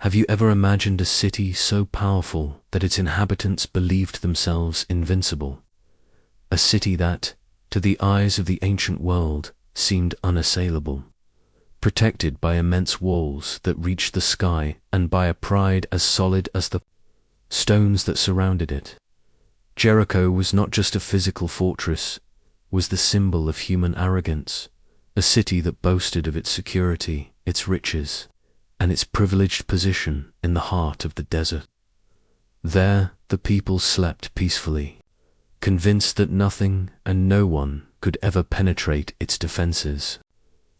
Have you ever imagined a city so powerful that its inhabitants believed themselves invincible? A city that, to the eyes of the ancient world, seemed unassailable, protected by immense walls that reached the sky and by a pride as solid as the stones that surrounded it. Jericho was not just a physical fortress, was the symbol of human arrogance, a city that boasted of its security, its riches, and its privileged position in the heart of the desert. There, the people slept peacefully, convinced that nothing and no one could ever penetrate its defenses.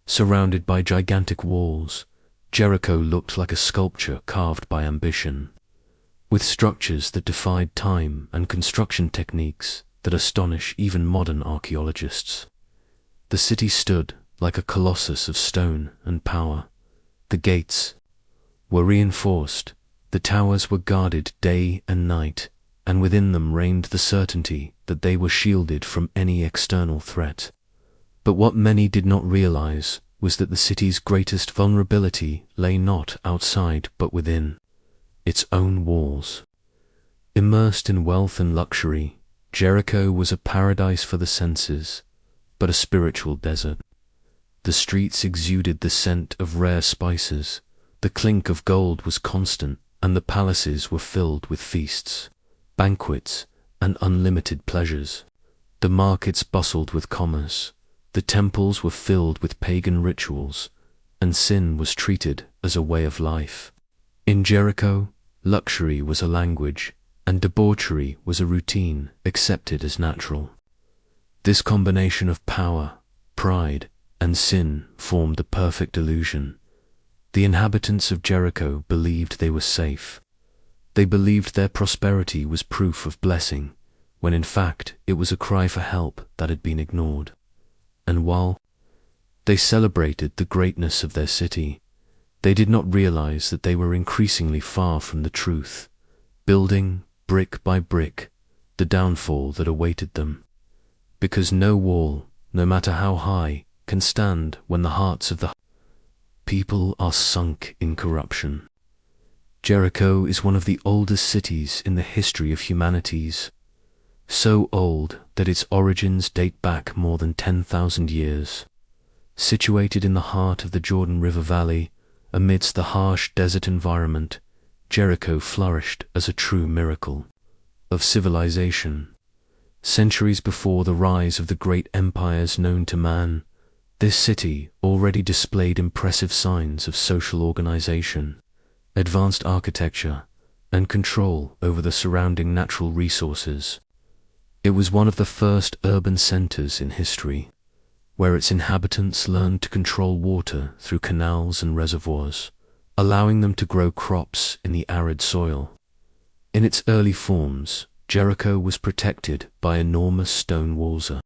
Surrounded by gigantic walls, Jericho looked like a sculpture carved by ambition, with structures that defied time and construction techniques that astonish even modern archaeologists. The city stood like a colossus of stone and power. The gates were reinforced, the towers were guarded day and night, and within them reigned the certainty that they were shielded from any external threat. But what many did not realize was that the city's greatest vulnerability lay not outside but within its own walls. Immersed in wealth and luxury, Jericho was a paradise for the senses, but a spiritual desert. The streets exuded the scent of rare spices, the clink of gold was constant, and the palaces were filled with feasts, banquets, and unlimited pleasures. The markets bustled with commerce, the temples were filled with pagan rituals, and sin was treated as a way of life. In Jericho, luxury was a language, and debauchery was a routine accepted as natural. This combination of power, pride, and sin formed the perfect illusion. The inhabitants of Jericho believed they were safe. They believed their prosperity was proof of blessing, when in fact it was a cry for help that had been ignored. And while they celebrated the greatness of their city, they did not realize that they were increasingly far from the truth, building, brick by brick, the downfall that awaited them. Because no wall, no matter how high, can stand when the hearts of the people are sunk in corruption. Jericho is one of the oldest cities in the history of humanities, so old that its origins date back more than 10,000 years. Situated in the heart of the Jordan River Valley, amidst the harsh desert environment, Jericho flourished as a true miracle of civilization. Centuries before the rise of the great empires known to man, this city already displayed impressive signs of social organization, advanced architecture, and control over the surrounding natural resources. It was one of the first urban centers in history, where its inhabitants learned to control water through canals and reservoirs, allowing them to grow crops in the arid soil. In its early forms, Jericho was protected by enormous stone walls, a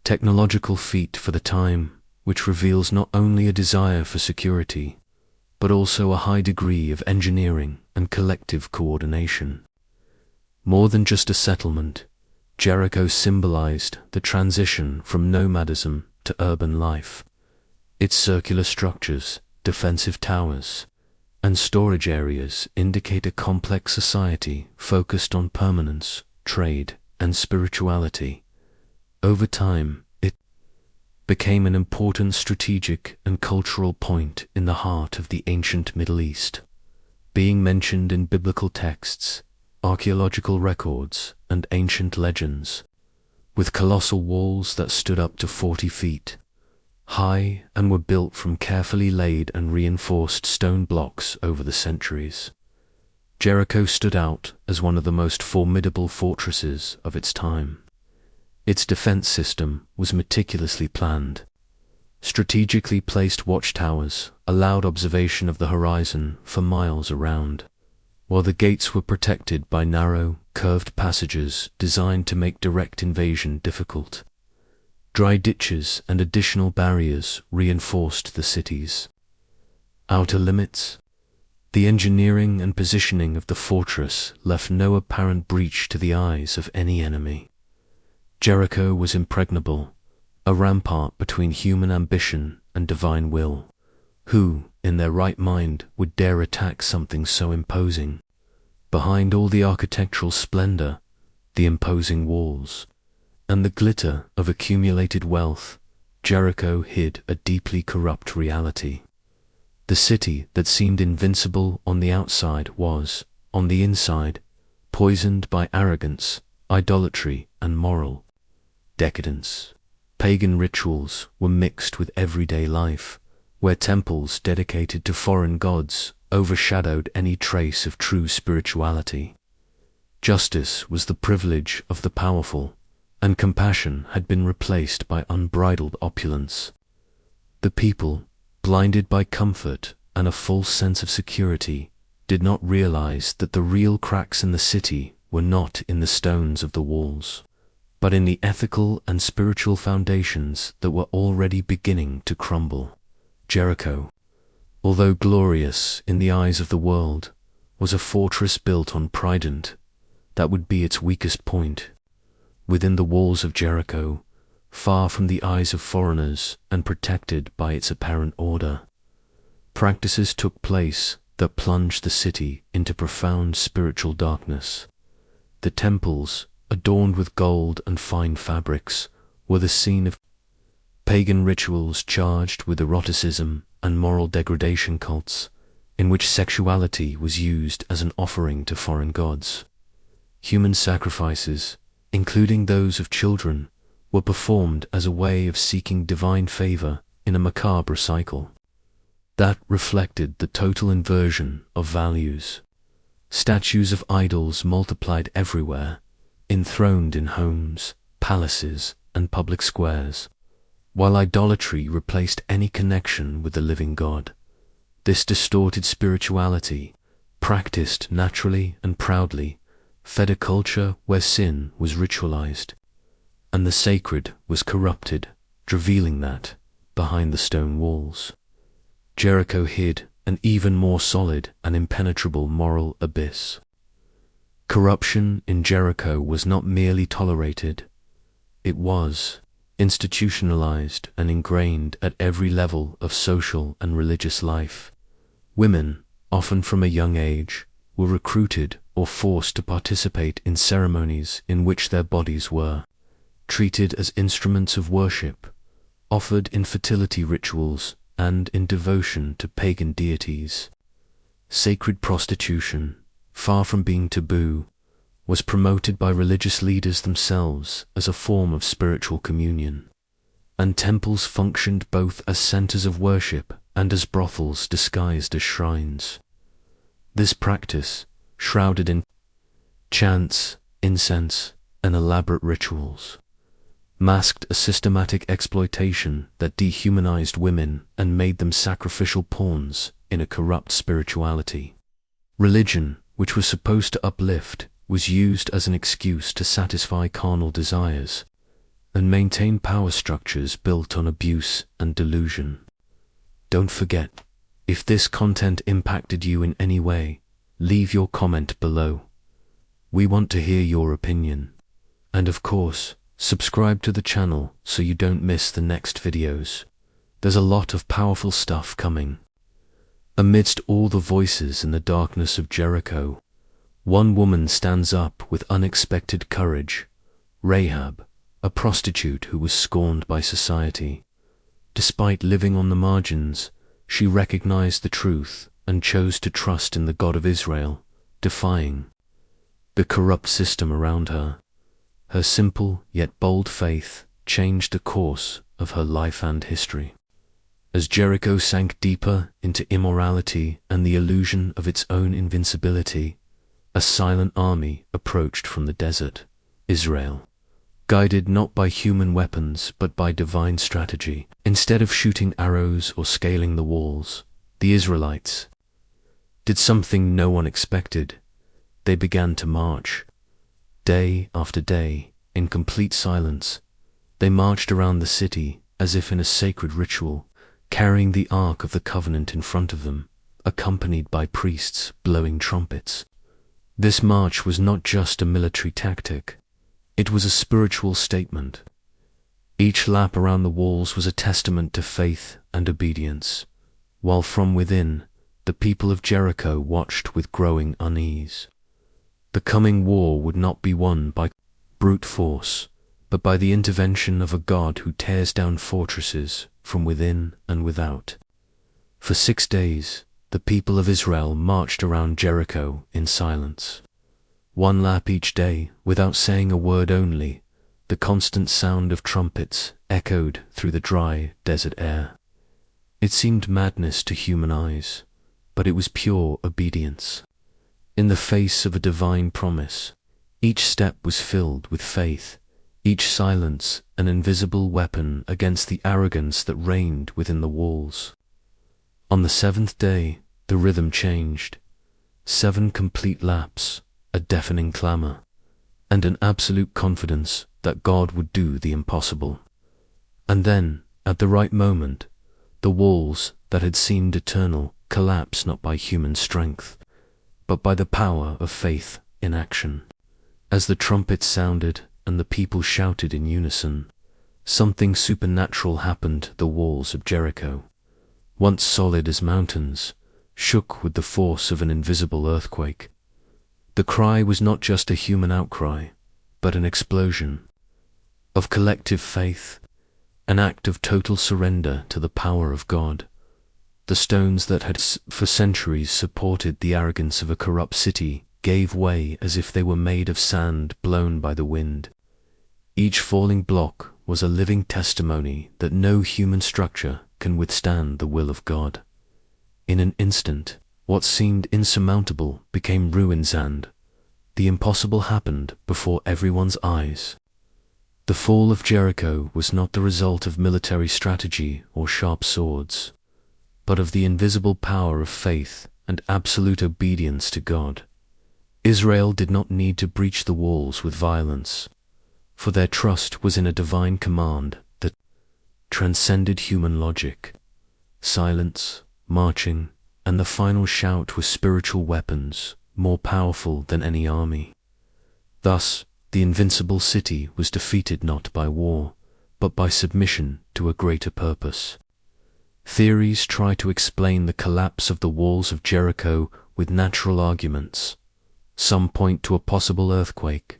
technological feat for the time, which reveals not only a desire for security, but also a high degree of engineering and collective coordination. More than just a settlement, Jericho symbolized the transition from nomadism to urban life. Its circular structures, defensive towers, and storage areas indicate a complex society focused on permanence, trade, and spirituality. Over time, it became an important strategic and cultural point in the heart of the ancient Middle East, being mentioned in biblical texts, archaeological records, and ancient legends, with colossal walls that stood up to 40 feet high and were built from carefully laid and reinforced stone blocks over the centuries. Jericho stood out as one of the most formidable fortresses of its time. Its defense system was meticulously planned. Strategically placed watchtowers allowed observation of the horizon for miles around, while the gates were protected by narrow, curved passages designed to make direct invasion difficult. Dry ditches and additional barriers reinforced the city's outer limits. The engineering and positioning of the fortress left no apparent breach to the eyes of any enemy. Jericho was impregnable, a rampart between human ambition and divine will, who, in their right mind would dare attack something so imposing? Behind all the architectural splendor, the imposing walls, and the glitter of accumulated wealth, Jericho hid a deeply corrupt reality. The city that seemed invincible on the outside was, on the inside, poisoned by arrogance, idolatry, and moral decadence. Pagan rituals were mixed with everyday life, where temples dedicated to foreign gods overshadowed any trace of true spirituality. Justice was the privilege of the powerful, and compassion had been replaced by unbridled opulence. The people, blinded by comfort and a false sense of security, did not realize that the real cracks in the city were not in the stones of the walls, but in the ethical and spiritual foundations that were already beginning to crumble. Jericho, although glorious in the eyes of the world, was a fortress built on pride. That would be its weakest point. Within the walls of Jericho, far from the eyes of foreigners and protected by its apparent order, practices took place that plunged the city into profound spiritual darkness. The temples, adorned with gold and fine fabrics, were the scene of pagan rituals charged with eroticism and moral degradation cults, in which sexuality was used as an offering to foreign gods. Human sacrifices, including those of children, were performed as a way of seeking divine favor in a macabre cycle that reflected the total inversion of values. Statues of idols multiplied everywhere, enthroned in homes, palaces, and public squares, while idolatry replaced any connection with the living God. This distorted spirituality, practiced naturally and proudly, fed a culture where sin was ritualized, and the sacred was corrupted, revealing that, behind the stone walls, Jericho hid an even more solid and impenetrable moral abyss. Corruption in Jericho was not merely tolerated, it was institutionalized and ingrained at every level of social and religious life. Women, often from a young age, were recruited or forced to participate in ceremonies in which their bodies were treated as instruments of worship, offered in fertility rituals, and in devotion to pagan deities. Sacred prostitution, far from being taboo, was promoted by religious leaders themselves as a form of spiritual communion, and temples functioned both as centers of worship and as brothels disguised as shrines. This practice, shrouded in chants, incense, and elaborate rituals, masked a systematic exploitation that dehumanized women and made them sacrificial pawns in a corrupt spirituality. Religion, which was supposed to uplift, was used as an excuse to satisfy carnal desires and maintain power structures built on abuse and delusion. Don't forget, if this content impacted you in any way, leave your comment below. We want to hear your opinion. And of course, subscribe to the channel so you don't miss the next videos. There's a lot of powerful stuff coming. Amidst all the voices in the darkness of Jericho, one woman stands up with unexpected courage, Rahab, a prostitute who was scorned by society. Despite living on the margins, she recognized the truth and chose to trust in the God of Israel, defying the corrupt system around her. Her simple yet bold faith changed the course of her life and history. As Jericho sank deeper into immorality and the illusion of its own invincibility, a silent army approached from the desert, Israel, guided not by human weapons but by divine strategy. Instead of shooting arrows or scaling the walls, the Israelites did something no one expected. They began to march. Day after day, in complete silence, they marched around the city as if in a sacred ritual, carrying the Ark of the Covenant in front of them, accompanied by priests blowing trumpets. This march was not just a military tactic, it was a spiritual statement. Each lap around the walls was a testament to faith and obedience. while from within, the people of Jericho watched with growing unease. The coming war would not be won by brute force, but by the intervention of a God who tears down fortresses from within and without. For 6 days, the people of Israel marched around Jericho in silence. 1 lap each day, without saying a word only, the constant sound of trumpets echoed through the dry desert air. It seemed madness to human eyes, but it was pure obedience. In the face of a divine promise, each step was filled with faith, each silence an invisible weapon against the arrogance that reigned within the walls. On the 7th day, the rhythm changed. 7 complete laps, a deafening clamor, and an absolute confidence that God would do the impossible. And then, at the right moment, the walls that had seemed eternal collapsed not by human strength, but by the power of faith in action. As the trumpets sounded and the people shouted in unison, something supernatural happened to the walls of Jericho. Once solid as mountains, shook with the force of an invisible earthquake. The cry was not just a human outcry, but an explosion of collective faith, an act of total surrender to the power of God. The stones that had for centuries supported the arrogance of a corrupt city gave way as if they were made of sand blown by the wind. Each falling block was a living testimony that no human structure can withstand the will of God. In an instant, what seemed insurmountable became ruins, and the impossible happened before everyone's eyes. The fall of Jericho was not the result of military strategy or sharp swords, but of the invisible power of faith and absolute obedience to God. Israel did not need to breach the walls with violence, for their trust was in a divine command that transcended human logic. Silence, marching, and the final shout were spiritual weapons, more powerful than any army. Thus, the invincible city was defeated not by war, but by submission to a greater purpose. Theories try to explain the collapse of the walls of Jericho with natural arguments. Some point to a possible earthquake,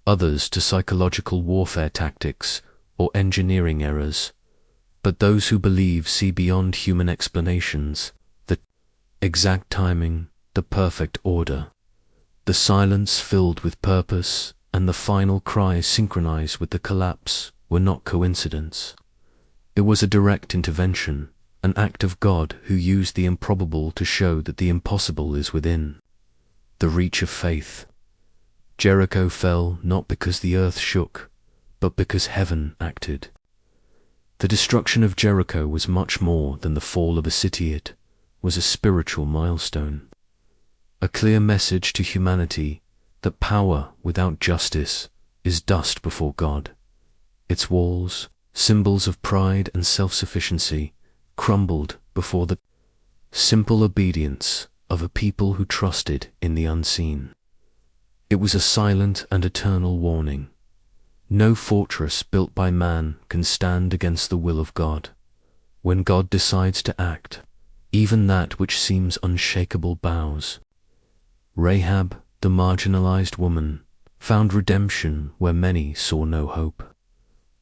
others to psychological warfare tactics or engineering errors. But those who believe see beyond human explanations, the exact timing, the perfect order, the silence filled with purpose, and the final cry synchronized with the collapse were not coincidence. It was a direct intervention, an act of God who used the improbable to show that the impossible is within the reach of faith. Jericho fell not because the earth shook, but because heaven acted. The destruction of Jericho was much more than the fall of a city. It was a spiritual milestone, a clear message to humanity that power without justice is dust before God. Its walls, symbols of pride and self-sufficiency, crumbled before the simple obedience of a people who trusted in the unseen. It was a silent and eternal warning. No fortress built by man can stand against the will of God. When God decides to act, even that which seems unshakable bows. Rahab, the marginalized woman, found redemption where many saw no hope.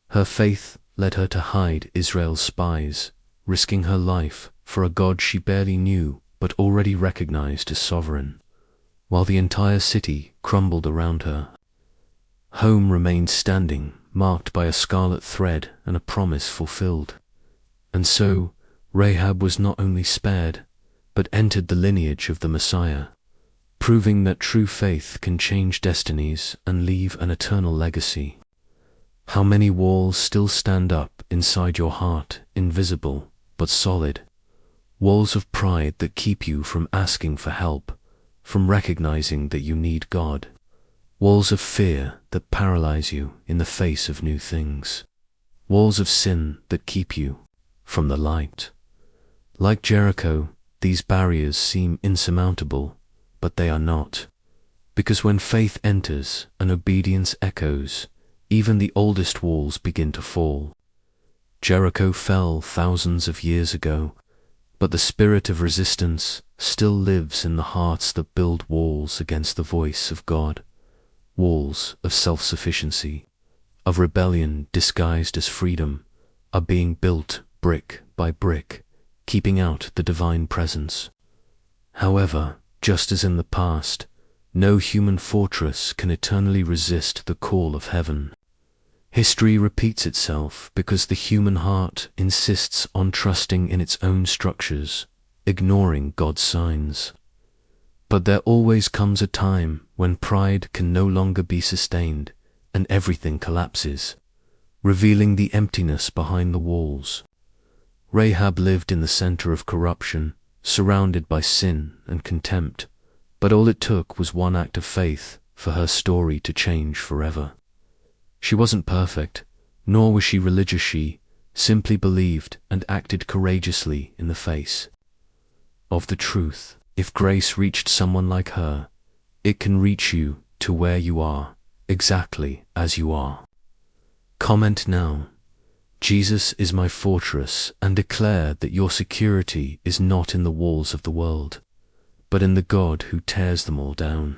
Her faith led her to hide Israel's spies, risking her life for a God she barely knew but already recognized as sovereign. While the entire city crumbled around her, home remained standing, marked by a scarlet thread and a promise fulfilled. And so, Rahab was not only spared, but entered the lineage of the Messiah, proving that true faith can change destinies and leave an eternal legacy. How many walls still stand up inside your heart, invisible but solid? Walls of pride that keep you from asking for help, from recognizing that you need God. Walls of fear that paralyze you in the face of new things. Walls of sin that keep you from the light. Like Jericho, these barriers seem insurmountable, but they are not. Because when faith enters and obedience echoes, even the oldest walls begin to fall. Jericho fell thousands of years ago, But the spirit of resistance still lives in the hearts that build walls against the voice of God, walls of self-sufficiency, of rebellion disguised as freedom, are being built brick by brick, keeping out the divine presence. However, just as in the past, no human fortress can eternally resist the call of heaven. History repeats itself because the human heart insists on trusting in its own structures, ignoring God's signs. But there always comes a time when pride can no longer be sustained and everything collapses, revealing the emptiness behind the walls. Rahab lived in the center of corruption, surrounded by sin and contempt, but all it took was one act of faith for her story to change forever. She wasn't perfect, nor was she religious. She simply believed and acted courageously in the face of the truth. If grace reached someone like her, it can reach you to where you are, exactly as you are. Comment now, Jesus is my fortress, and declare that your security is not in the walls of the world, but in the God who tears them all down.